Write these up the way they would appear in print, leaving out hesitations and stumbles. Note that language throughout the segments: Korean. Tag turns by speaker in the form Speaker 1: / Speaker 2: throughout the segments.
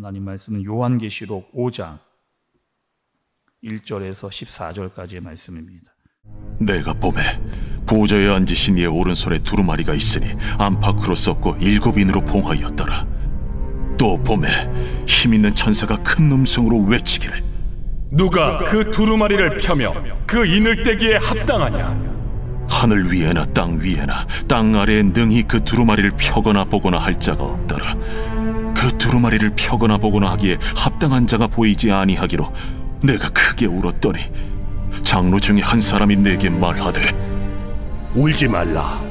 Speaker 1: 하나님 말씀은 요한계시록 5장 1절에서 14절까지의 말씀입니다.
Speaker 2: 내가 보매 보좌에 앉으신 이의 오른손에 두루마리가 있으니 안팎으로 썩고 7인으로 봉하였더라. 또 보매 힘있는 천사가 큰 음성으로 외치기를
Speaker 3: 누가 그 두루마리를 펴며 그 인을 떼기에 합당하냐?
Speaker 2: 하늘 위에나 땅 위에나 땅 아래에 능히 그 두루마리를 펴거나 보거나 할 자가 없더라. 그 두루마리를 펴거나 보거나 하기에 합당한 자가 보이지 아니하기로 내가 크게 울었더니 장로 중에 한 사람이 내게 말하되
Speaker 4: 울지 말라.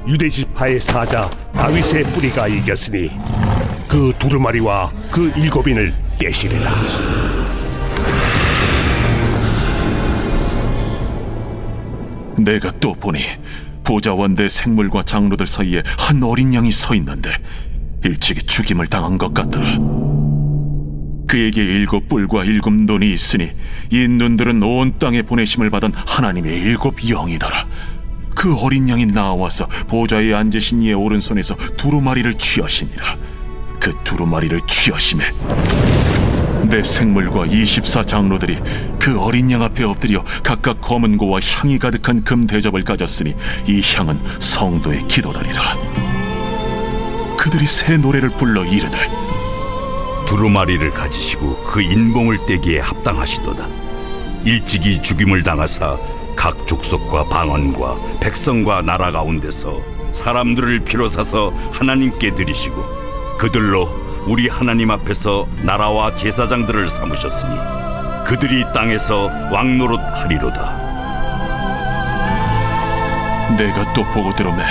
Speaker 4: 유대 지파의 사자 다윗의 뿌리가 이겼으니 그 두루마리와 그 7인을 떼시리라.
Speaker 2: 내가 또 보니 보좌와 내 생물과 장로들 사이에 한 어린 양이 서 있는데 일찍이 죽임을 당한 것 같더라. 그에게 7뿔과 7눈이 있으니 이 눈들은 온 땅에 보내심을 받은 하나님의 7영이더라. 그 어린 양이 나와서 보좌에 앉으신 이의 오른손에서 두루마리를 취하시니라. 그 두루마리를 취하심에 내 생물과 24장로들이 그 어린 양 앞에 엎드려 각각 검은 고와 향이 가득한 금 대접을 가졌으니 이 향은 성도의 기도다니라. 그들이 새 노래를 불러 이르되
Speaker 5: 두루마리를 가지시고 그 인봉을 떼기에 합당하시도다. 일찍이 죽임을 당하사 각 족속과 방언과 백성과 나라 가운데서 사람들을 피로 사서 하나님께 드리시고 그들로 우리 하나님 앞에서 나라와 제사장들을 삼으셨으니 그들이 땅에서 왕노릇 하리로다.
Speaker 2: 내가 또 보고 들으매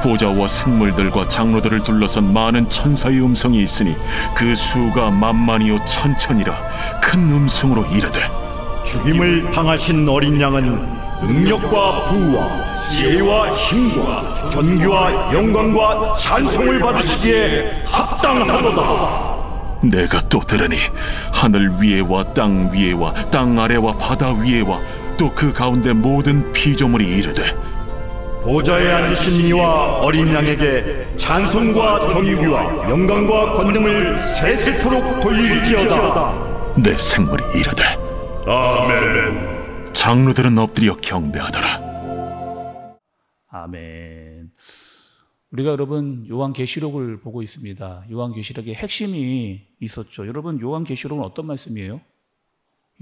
Speaker 2: 보좌와 생물들과 장로들을 둘러선 많은 천사의 음성이 있으니 그 수가 만만이요 천천이라 큰 음성으로 이르되
Speaker 6: 죽임을 당하신 어린 양은 능력과 부와 지혜와 힘과 존귀와 영광과 찬송을 받으시기에 합당하도다.
Speaker 2: 내가 또 들으니 하늘 위에와 땅 위에와 땅 아래와 바다 위에와 또 그 가운데 모든 피조물이 이르되
Speaker 6: 보좌에 앉으신 이와 어린 양에게 찬송과 존귀와 영광과 권능을 세세토록 돌릴지어다.
Speaker 2: 내 생물이 이르되
Speaker 4: 아멘.
Speaker 2: 장로들은 엎드려 경배하더라.
Speaker 1: 아멘. 우리가 여러분 요한계시록을 보고 있습니다. 요한계시록의 핵심이 있었죠. 여러분 요한계시록은 어떤 말씀이에요?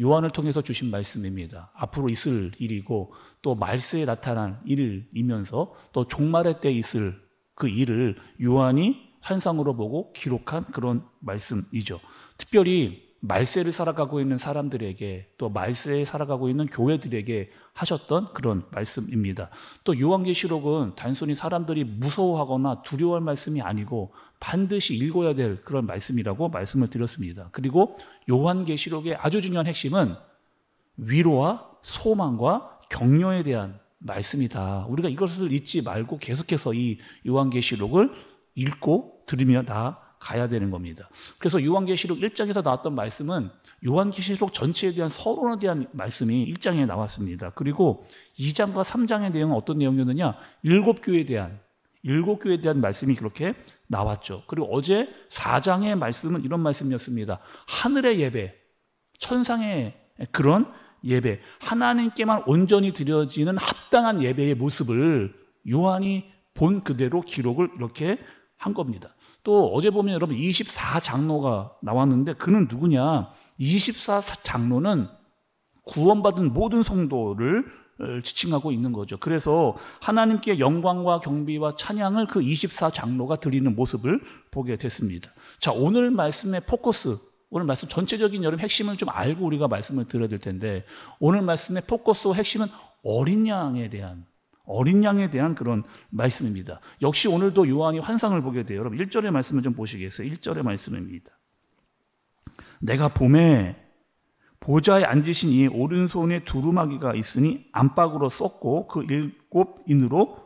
Speaker 1: 요한을 통해서 주신 말씀입니다. 앞으로 있을 일이고 또 말세에 나타날 일이면서 또 종말의 때 있을 그 일을 요한이 환상으로 보고 기록한 그런 말씀이죠. 특별히 말세를 살아가고 있는 사람들에게 또 말세에 살아가고 있는 교회들에게 하셨던 그런 말씀입니다. 또 요한계시록은 단순히 사람들이 무서워하거나 두려워할 말씀이 아니고 반드시 읽어야 될 그런 말씀이라고 말씀을 드렸습니다. 그리고 요한계시록의 아주 중요한 핵심은 위로와 소망과 격려에 대한 말씀이다. 우리가 이것을 잊지 말고 계속해서 이 요한계시록을 읽고 들으며 나가야 되는 겁니다. 그래서 요한계시록 1장에서 나왔던 말씀은 요한계시록 전체에 대한 서론에 대한 말씀이 1장에 나왔습니다. 그리고 2장과 3장의 내용은 어떤 내용이었느냐? 7교회에 대한 말씀이 그렇게 나왔죠. 그리고 어제 4장의 말씀은 이런 말씀이었습니다. 하늘의 예배, 천상의 그런 예배, 하나님께만 온전히 드려지는 합당한 예배의 모습을 요한이 본 그대로 기록을 이렇게 한 겁니다. 또 어제 보면 여러분 24장로가 나왔는데 그는 누구냐? 24장로는 구원받은 모든 성도를 지칭하고 있는 거죠. 그래서 하나님께 영광과 경비와 찬양을 그 24장로가 드리는 모습을 보게 됐습니다. 자, 오늘 말씀의 포커스, 오늘 말씀 전체적인 여러분 핵심을 좀 알고 우리가 말씀을 드려야 될 텐데 오늘 말씀의 포커스와 핵심은 어린 양에 대한 그런 말씀입니다. 역시 오늘도 요한이 환상을 보게 돼요. 여러분 1절의 말씀을 좀 보시겠어요? 1절의 말씀입니다. 내가 봄에 보좌에 앉으신 이 오른손에 두루마기가 있으니 안팎으로 썩고 그 7인으로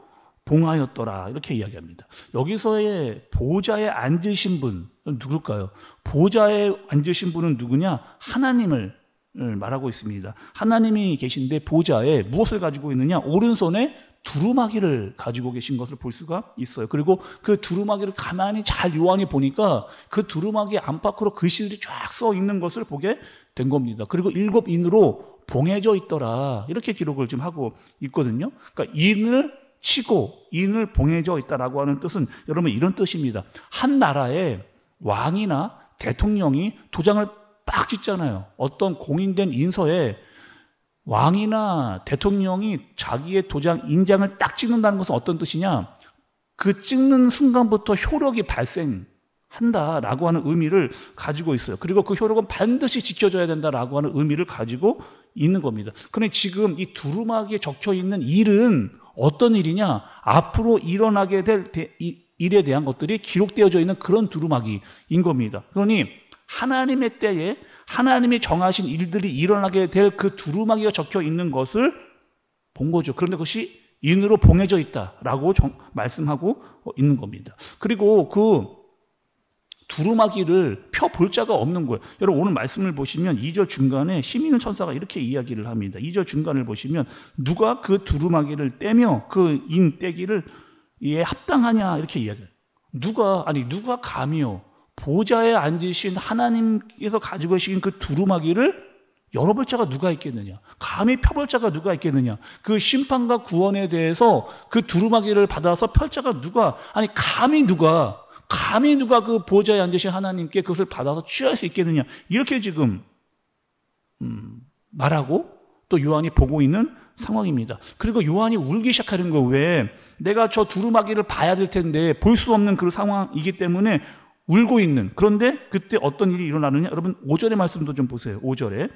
Speaker 1: 봉하였더라. 이렇게 이야기합니다. 여기서의 보좌에 앉으신 분 누굴까요? 보좌에 앉으신 분은 누구냐? 하나님을 말하고 있습니다. 하나님이 계신데 보좌에 무엇을 가지고 있느냐? 오른손에 두루마기를 가지고 계신 것을 볼 수가 있어요. 그리고 그 두루마기를 가만히 잘 요한이 보니까 그 두루마기 안팎으로 글씨들이 쫙 써 있는 것을 보게 된 겁니다. 그리고 7인으로 봉해져 있더라, 이렇게 기록을 지금 하고 있거든요. 그러니까 인을 치고 인을 봉해져 있다라고 하는 뜻은 여러분 이런 뜻입니다. 한 나라에 왕이나 대통령이 도장을 빡 찍잖아요. 어떤 공인된 인서에 왕이나 대통령이 자기의 도장 인장을 딱 찍는다는 것은 어떤 뜻이냐? 그 찍는 순간부터 효력이 발생한다라고 하는 의미를 가지고 있어요. 그리고 그 효력은 반드시 지켜져야 된다라고 하는 의미를 가지고 있는 겁니다. 그런데 지금 이 두루마기에 적혀 있는 일은 어떤 일이냐? 앞으로 일어나게 될 일에 대한 것들이 기록되어져 있는 그런 두루마기인 겁니다. 그러니 하나님의 때에 하나님이 정하신 일들이 일어나게 될 그 두루마기가 적혀 있는 것을 본 거죠. 그런데 그것이 인으로 봉해져 있다라고 말씀하고 있는 겁니다. 그리고 그 두루마기를 펴볼 자가 없는 거예요. 여러분 오늘 말씀을 보시면 2절 중간에 힘 있는 천사가 이렇게 이야기를 합니다. 2절 중간을 보시면 누가 그 두루마기를 떼며 그 인 떼기를 이에 합당하냐 이렇게 이야기해요. 누가 감히요 보좌에 앉으신 하나님께서 가지고 계신 그 두루마기를 열어볼 자가 누가 있겠느냐? 감히 펴볼 자가 누가 있겠느냐? 그 심판과 구원에 대해서 그 두루마기를 받아서 펼 자가 누가? 감히 누가 그 보좌에 앉으신 하나님께 그것을 받아서 취할 수 있겠느냐? 이렇게 지금 말하고 또 요한이 보고 있는 상황입니다. 그리고 요한이 울기 시작하는 거예요. 왜? 내가 저 두루마기를 봐야 될 텐데 볼 수 없는 그 상황이기 때문에 울고 있는. 그런데 그때 어떤 일이 일어나느냐? 여러분 5절의 말씀도 좀 보세요. 5절에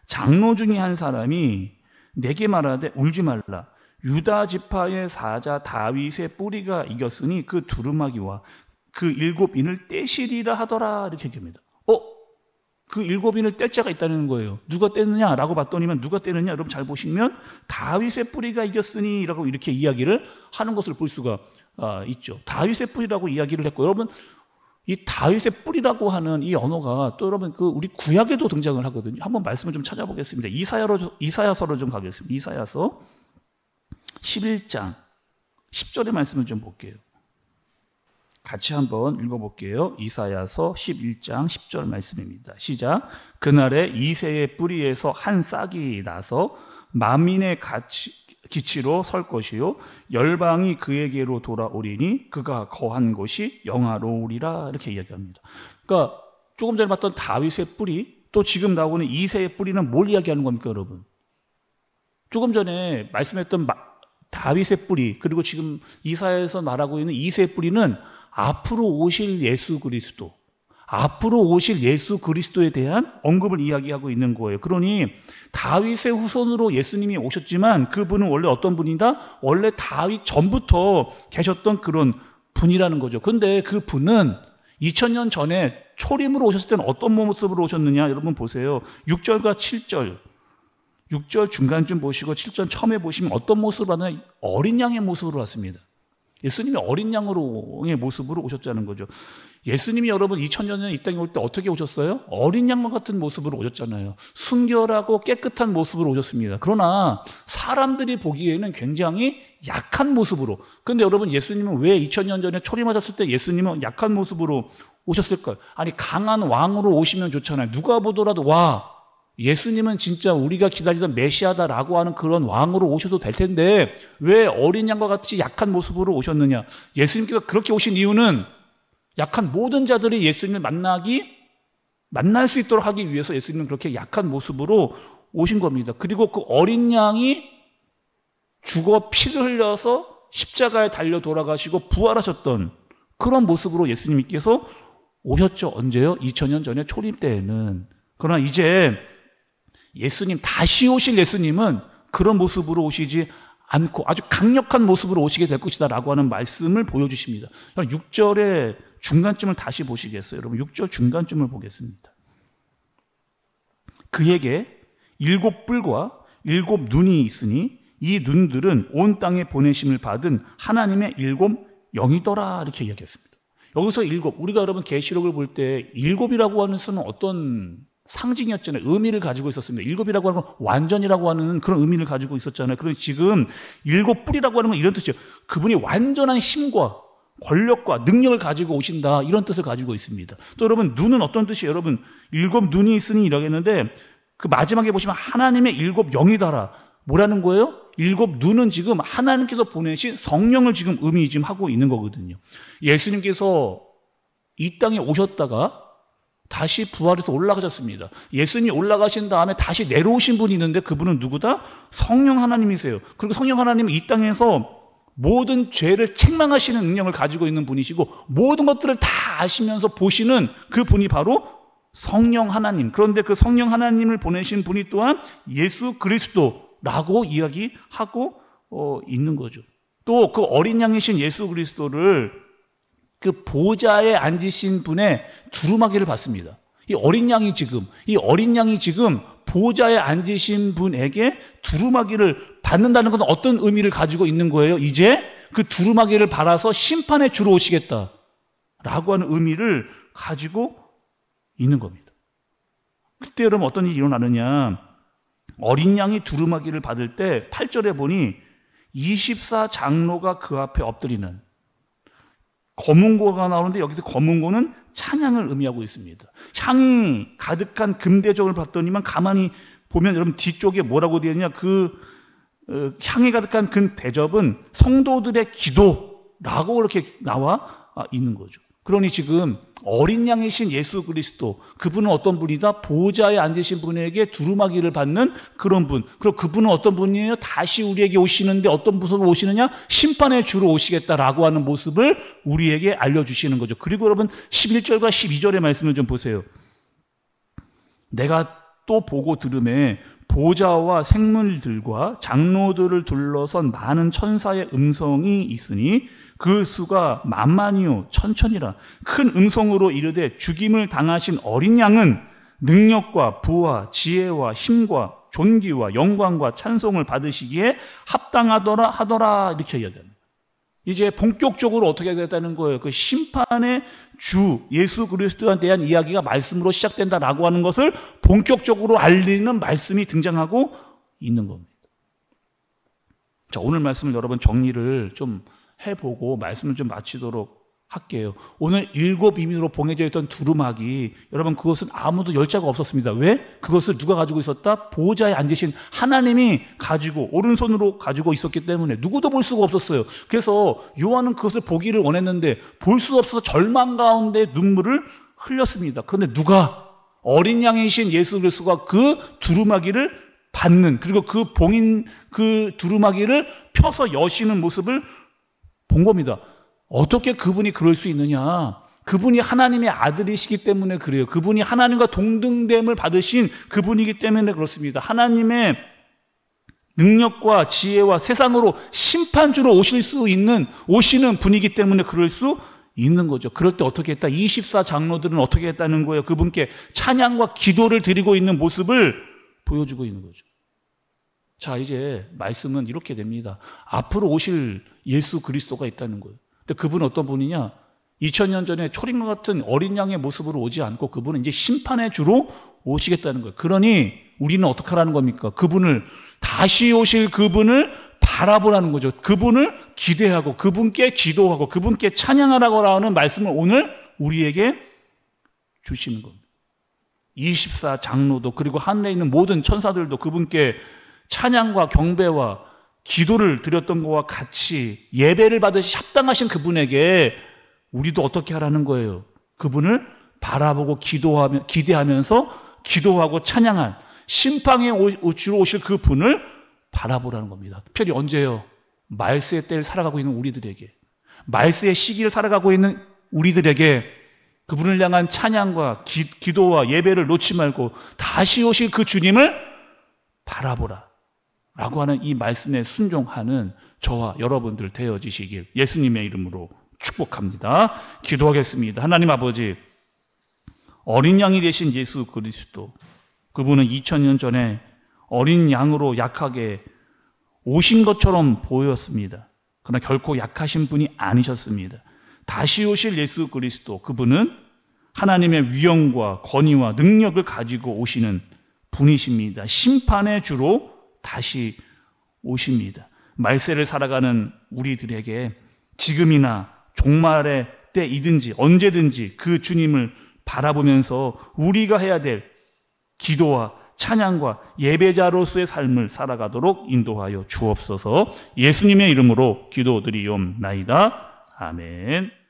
Speaker 1: 장로 중에 한 사람이 내게 말하되 울지 말라. 유다 지파의 사자 다윗의 뿌리가 이겼으니 그 두루마기와 그 7인을 떼시리라 하더라, 이렇게 얘기합니다. 그 7인을 뗄 자가 있다는 거예요. 누가 떼느냐라고 봤더니만 누가 떼느냐? 여러분 잘 보시면 다윗의 뿌리가 이겼으니 라고 이렇게 이야기를 하는 것을 볼 수가 있죠. 다윗의 뿌리라고 이야기를 했고, 여러분 이 다윗의 뿌리라고 하는 이 언어가 또 여러분 우리 구약에도 등장을 하거든요. 한번 말씀을 좀 찾아보겠습니다. 이사야서로 좀 가겠습니다. 이사야서 11장 10절의 말씀을 좀 볼게요. 같이 한번 읽어볼게요. 이사야서 11장 10절 말씀입니다. 시작. 그날에 이새의 뿌리에서 한 싹이 나서 만민의 기치로 설 것이요 열방이 그에게로 돌아오리니 그가 거한 곳이 영화로우리라, 이렇게 이야기합니다. 그러니까 조금 전에 봤던 다윗의 뿌리, 또 지금 나오는 이새의 뿌리는 뭘 이야기하는 겁니까, 여러분? 조금 전에 말씀했던 다윗의 뿌리, 그리고 지금 이사야에서 말하고 있는 이새의 뿌리는 앞으로 오실 예수 그리스도, 앞으로 오실 예수 그리스도에 대한 언급을 이야기하고 있는 거예요. 그러니 다윗의 후손으로 예수님이 오셨지만 그분은 원래 어떤 분이다? 원래 다윗 전부터 계셨던 그런 분이라는 거죠. 그런데 그 분은 2000년 전에 초림으로 오셨을 때는 어떤 모습으로 오셨느냐? 여러분 보세요. 6절과 7절, 6절 중간쯤 보시고 7절 처음에 보시면 어떤 모습으로 왔느냐? 어린 양의 모습으로 왔습니다. 예수님이 어린 양으로의 모습으로 오셨다는 거죠. 예수님이 여러분 2000년 전에 이 땅에 올 때 어떻게 오셨어요? 어린 양과 같은 모습으로 오셨잖아요. 순결하고 깨끗한 모습으로 오셨습니다. 그러나 사람들이 보기에는 굉장히 약한 모습으로. 그런데 여러분 예수님은 왜 2000년 전에 초림하셨을 때 예수님은 약한 모습으로 오셨을까요? 강한 왕으로 오시면 좋잖아요. 누가 보더라도 와, 예수님은 진짜 우리가 기다리던 메시아다라고 하는 그런 왕으로 오셔도 될 텐데 왜 어린 양과 같이 약한 모습으로 오셨느냐? 예수님께서 그렇게 오신 이유는 약한 모든 자들이 예수님을 만날 수 있도록 하기 위해서 예수님은 그렇게 약한 모습으로 오신 겁니다. 그리고 그 어린 양이 죽어 피를 흘려서 십자가에 달려 돌아가시고 부활하셨던 그런 모습으로 예수님께서 오셨죠. 언제요? 2000년 전에 초림 때에는. 그러나 이제 예수님, 다시 오실 예수님은 그런 모습으로 오시지 않고 아주 강력한 모습으로 오시게 될 것이다 라고 하는 말씀을 보여주십니다. 6절의 중간쯤을 다시 보시겠어요? 여러분 6절 중간쯤을 보겠습니다. 그에게 7뿔과 7눈이 있으니 이 눈들은 온 땅에 보내심을 받은 하나님의 7영이더라, 이렇게 이야기했습니다. 여기서 7, 우리가 여러분 계시록을 볼 때 7이라고 하는 수는 어떤 상징이었잖아요. 의미를 가지고 있었습니다. 일곱이라고 하는 건 완전이라고 하는 그런 의미를 가지고 있었잖아요. 그런데 지금 일곱 뿔이라고 하는 건 이런 뜻이에요. 그분이 완전한 힘과 권력과 능력을 가지고 오신다, 이런 뜻을 가지고 있습니다. 또 여러분, 눈은 어떤 뜻이에요? 여러분, 일곱 눈이 있으니 이러겠는데 그 마지막에 보시면 하나님의 일곱 영이다라. 뭐라는 거예요? 일곱 눈은 지금 하나님께서 보내신 성령을 지금 의미 지금 하고 있는 거거든요. 예수님께서 이 땅에 오셨다가 다시 부활해서 올라가셨습니다. 예수님이 올라가신 다음에 다시 내려오신 분이 있는데 그분은 누구다? 성령 하나님이세요. 그리고 성령 하나님은 이 땅에서 모든 죄를 책망하시는 능력을 가지고 있는 분이시고 모든 것들을 다 아시면서 보시는 그 분이 바로 성령 하나님. 그런데 그 성령 하나님을 보내신 분이 또한 예수 그리스도라고 이야기하고 있는 거죠. 또 그 어린 양이신 예수 그리스도를 그 보좌에 앉으신 분의 두루마기를 받습니다. 이 어린 양이 지금 보좌에 앉으신 분에게 두루마기를 받는다는 건 어떤 의미를 가지고 있는 거예요? 이제 그 두루마기를 받아서 심판에 주러 오시겠다라고 하는 의미를 가지고 있는 겁니다. 그때 여러분 어떤 일이 일어나느냐? 어린 양이 두루마기를 받을 때 8절에 보니 24장로가 그 앞에 엎드리는 검은고가 나오는데 여기서 검은고는 찬양을 의미하고 있습니다. 향이 가득한 금대접을 받더니만 가만히 보면 여러분 뒤쪽에 뭐라고 되어 있냐? 향이 가득한 그 대접은 성도들의 기도라고 이렇게 나와 있는 거죠. 그러니 지금 어린 양이신 예수 그리스도, 그분은 어떤 분이다? 보좌에 앉으신 분에게 두루마기를 받는 그런 분. 그리고 그분은 어떤 분이에요? 다시 우리에게 오시는데 어떤 모습으로 오시느냐? 심판에 주러 오시겠다라고 하는 모습을 우리에게 알려주시는 거죠. 그리고 여러분 11절과 12절의 말씀을 좀 보세요. 내가 또 보고 들음에 보좌와 생물들과 장로들을 둘러선 많은 천사의 음성이 있으니 그 수가 만만이요 천천이라. 큰 음성으로 이르되 죽임을 당하신 어린 양은 능력과 부와 지혜와 힘과 존귀와 영광과 찬송을 받으시기에 합당하더라 하더라, 이렇게 이야기합니다. 이제 본격적으로 어떻게 하겠다는 거예요? 그 심판의 주 예수 그리스도에 대한 이야기가 말씀으로 시작된다라고 하는 것을 본격적으로 알리는 말씀이 등장하고 있는 겁니다. 자, 오늘 말씀을 여러분 정리를 좀 해보고 말씀을 좀 마치도록 할게요. 오늘 일곱 임의로 봉해져 있던 두루마기, 여러분 그것은 아무도 열자가 없었습니다. 왜? 그것을 누가 가지고 있었다? 보좌에 앉으신 하나님이 가지고 오른손으로 가지고 있었기 때문에 누구도 볼 수가 없었어요. 그래서 요한은 그것을 보기를 원했는데 볼 수 없어서 절망 가운데 눈물을 흘렸습니다. 그런데 누가? 어린 양이신 예수 그리스도가 그 두루마기를 받는, 그리고 그 봉인 그 두루마기를 펴서 여시는 모습을 본 겁니다. 어떻게 그분이 그럴 수 있느냐? 그분이 하나님의 아들이시기 때문에 그래요. 그분이 하나님과 동등됨을 받으신 그분이기 때문에 그렇습니다. 하나님의 능력과 지혜와 세상으로 심판주로 오시는 분이기 때문에 그럴 수 있는 거죠. 그럴 때 어떻게 했다? 24장로들은 어떻게 했다는 거예요? 그분께 찬양과 기도를 드리고 있는 모습을 보여주고 있는 거죠. 자, 이제 말씀은 이렇게 됩니다. 앞으로 오실 예수 그리스도가 있다는 거예요. 근데 그분은 어떤 분이냐? 2000년 전에 초림과 같은 어린 양의 모습으로 오지 않고 그분은 이제 심판의 주로 오시겠다는 거예요. 그러니 우리는 어떻게 하라는 겁니까? 그분을, 다시 오실 그분을 바라보라는 거죠. 그분을 기대하고 그분께 기도하고 그분께 찬양하라고 하는 말씀을 오늘 우리에게 주시는 겁니다. 24장로도 그리고 하늘에 있는 모든 천사들도 그분께 찬양과 경배와 기도를 드렸던 것과 같이 예배를 받으시 합당하신 그분에게 우리도 어떻게 하라는 거예요? 그분을 바라보고 기대하면서 기도하고 찬양한 심판에 주로 오실 그 분을 바라보라는 겁니다. 특별히 언제요? 말세의 때를 살아가고 있는 우리들에게, 말세의 시기를 살아가고 있는 우리들에게 그분을 향한 찬양과 기도와 예배를 놓지 말고 다시 오실 그 주님을 바라보라 라고 하는 이 말씀에 순종하는 저와 여러분들 되어지시길 예수님의 이름으로 축복합니다. 기도하겠습니다. 하나님 아버지, 어린 양이 되신 예수 그리스도, 그분은 2000년 전에 어린 양으로 약하게 오신 것처럼 보였습니다. 그러나 결코 약하신 분이 아니셨습니다. 다시 오실 예수 그리스도, 그분은 하나님의 위엄과 권위와 능력을 가지고 오시는 분이십니다. 심판의 주로 다시 오십니다. 말세를 살아가는 우리들에게 지금이나 종말의 때이든지 언제든지 그 주님을 바라보면서 우리가 해야 될 기도와 찬양과 예배자로서의 삶을 살아가도록 인도하여 주옵소서. 예수님의 이름으로 기도드리옵나이다. 아멘.